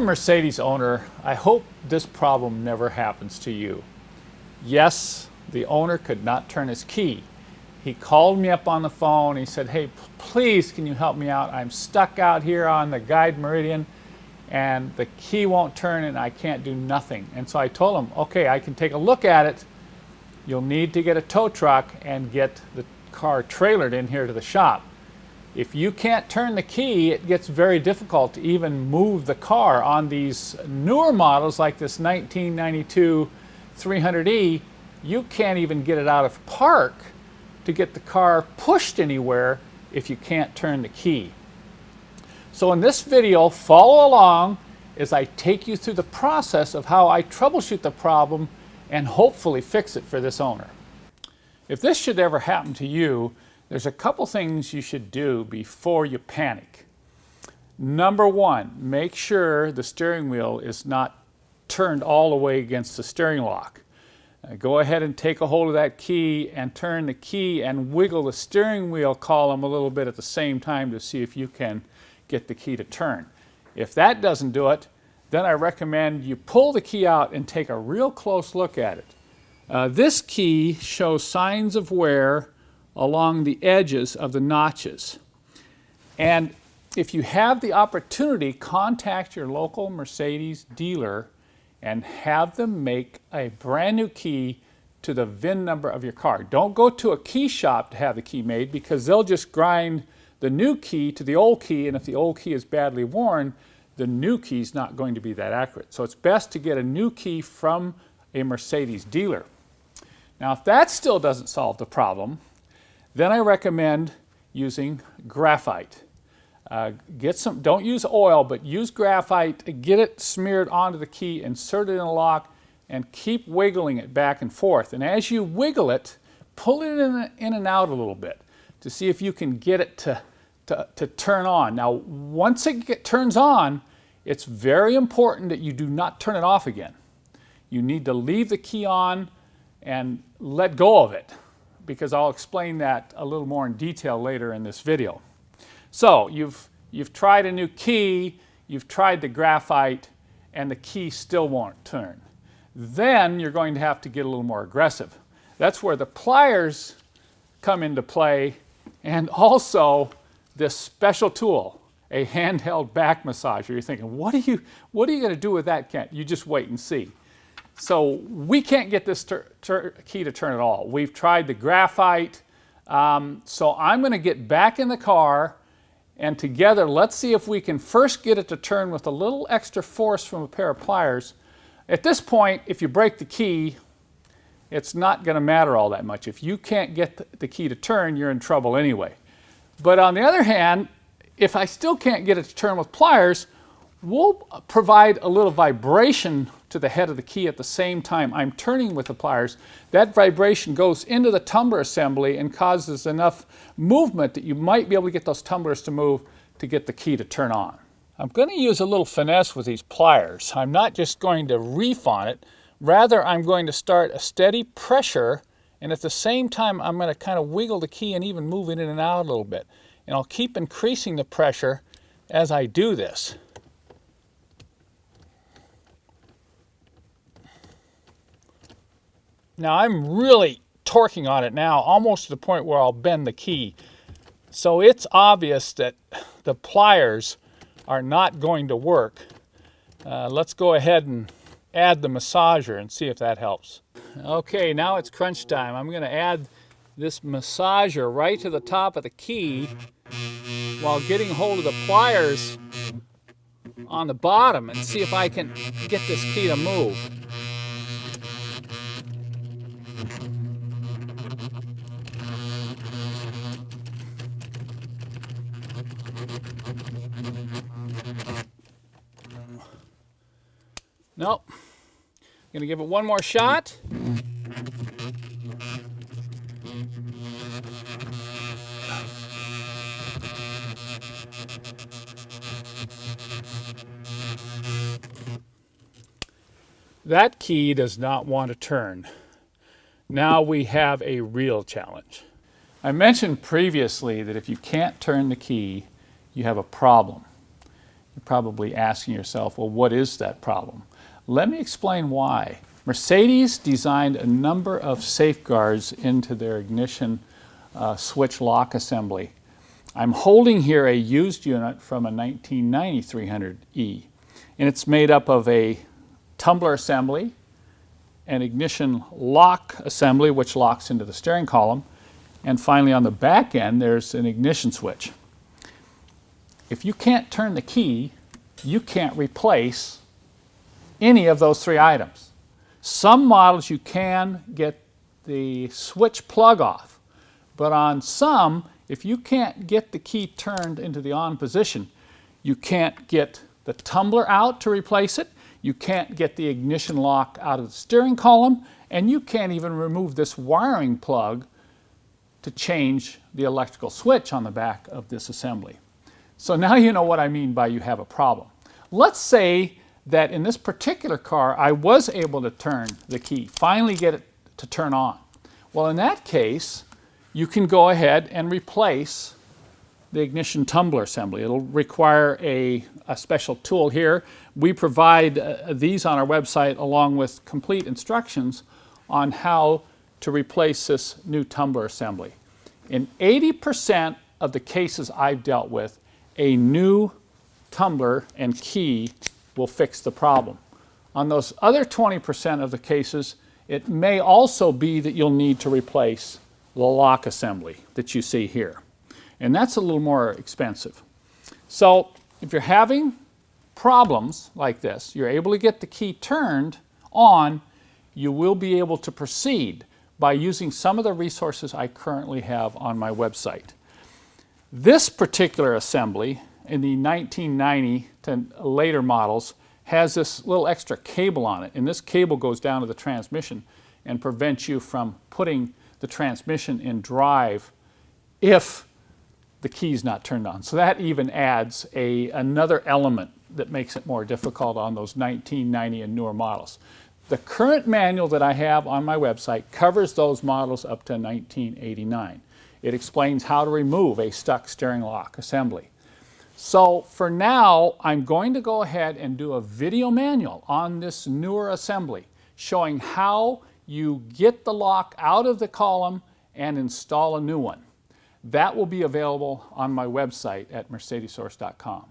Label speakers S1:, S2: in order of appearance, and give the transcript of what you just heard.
S1: Mercedes owner, I hope this problem never happens to you. Yes, the owner could not turn his key. He called me up on the phone. He said, hey, please, can you help me out? I'm stuck out here on the guide meridian and the key won't turn and I can't do nothing. And so I told him, okay, I can take a look at it. You'll need to get a tow truck and get the car trailered in here to the shop. If you can't turn the key, it gets very difficult to even move the car on these newer models like this 1992 300E. You can't even get it out of park to get the car pushed anywhere if you can't turn the key. So in this video, follow along as I take you through the process of how I troubleshoot the problem and hopefully fix it for this owner. If this should ever happen to you, there's a couple things you should do before you panic. Number one, make sure the steering wheel is not turned all the way against the steering lock. Go ahead and take a hold of that key and turn the key and wiggle the steering wheel column a little bit at the same time to see if you can get the key to turn. If that doesn't do it, then I recommend you pull the key out and take a real close look at it. This key shows signs of wear along the edges of the notches. And if you have the opportunity, contact your local Mercedes dealer and have them make a brand new key to the VIN number of your car. Don't go to a key shop to have the key made because they'll just grind the new key to the old key, and if the old key is badly worn, the new key is not going to be that accurate. So it's best to get a new key from a Mercedes dealer. Now if that still doesn't solve the problem, then I recommend using graphite. Don't use oil, but use graphite, get it smeared onto the key, insert it in a lock, and keep wiggling it back and forth. And as you wiggle it, pull it in and out a little bit to see if you can get it to turn on. Now, once it turns on, it's very important that you do not turn it off again. You need to leave the key on and let go of it, because I'll explain that a little more in detail later in this video. So you've tried a new key, you've tried the graphite, and the key still won't turn. Then you're going to have to get a little more aggressive. That's where the pliers come into play, and also this special tool, a handheld back massager. You're thinking, what are you going to do with that, Kent? You just wait and see. So we can't get this key to turn at all. We've tried the graphite. So I'm going to get back in the car, and together let's see if we can first get it to turn with a little extra force from a pair of pliers. At this point, if you break the key, it's not going to matter all that much. If you can't get the key to turn, you're in trouble anyway. But on the other hand, if I still can't get it to turn with pliers, we'll provide a little vibration to the head of the key at the same time I'm turning with the pliers. That vibration goes into the tumbler assembly and causes enough movement that you might be able to get those tumblers to move to get the key to turn on. I'm going to use a little finesse with these pliers. I'm not just going to reef on it. Rather, I'm going to start a steady pressure, and at the same time I'm going to kind of wiggle the key and even move it in and out a little bit. And I'll keep increasing the pressure as I do this. Now I'm really torquing on it now, almost to the point where I'll bend the key. So it's obvious that the pliers are not going to work. Let's go ahead and add the massager and see if that helps. Okay, now it's crunch time. I'm going to add this massager right to the top of the key while getting hold of the pliers on the bottom and see if I can get this key to move. Nope. I'm going to give it one more shot. That key does not want to turn. Now we have a real challenge. I mentioned previously that if you can't turn the key, you have a problem. You're probably asking yourself, well, what is that problem? Let me explain why. Mercedes designed a number of safeguards into their ignition switch lock assembly. I'm holding here a used unit from a 1990 300E, and it's made up of a tumbler assembly, an ignition lock assembly which locks into the steering column, and finally on the back end there's an ignition switch. If you can't turn the key, you can't replace any of those three items. Some models you can get the switch plug off, but on some, if you can't get the key turned into the on position, you can't get the tumbler out to replace it, you can't get the ignition lock out of the steering column, and you can't even remove this wiring plug to change the electrical switch on the back of this assembly. So now you know what I mean by you have a problem. Let's say that in this particular car I was able to turn the key, finally get it to turn on. Well, in that case, you can go ahead and replace the ignition tumbler assembly. It'll require a special tool here. We provide these on our website along with complete instructions on how to replace this new tumbler assembly. In 80% of the cases I've dealt with, a new tumbler and key will fix the problem. On those other 20% of the cases, it may also be that you'll need to replace the lock assembly that you see here. And that's a little more expensive. So if you're having problems like this, you're able to get the key turned on, you will be able to proceed by using some of the resources I currently have on my website. This particular assembly in the 1990 to later models has this little extra cable on it, and this cable goes down to the transmission and prevents you from putting the transmission in drive if the key is not turned on. So that even adds another element that makes it more difficult on those 1990 and newer models. The current manual that I have on my website covers those models up to 1989. It explains how to remove a stuck steering lock assembly. So for now, I'm going to go ahead and do a video manual on this newer assembly showing how you get the lock out of the column and install a new one. That will be available on my website at Mercedessource.com.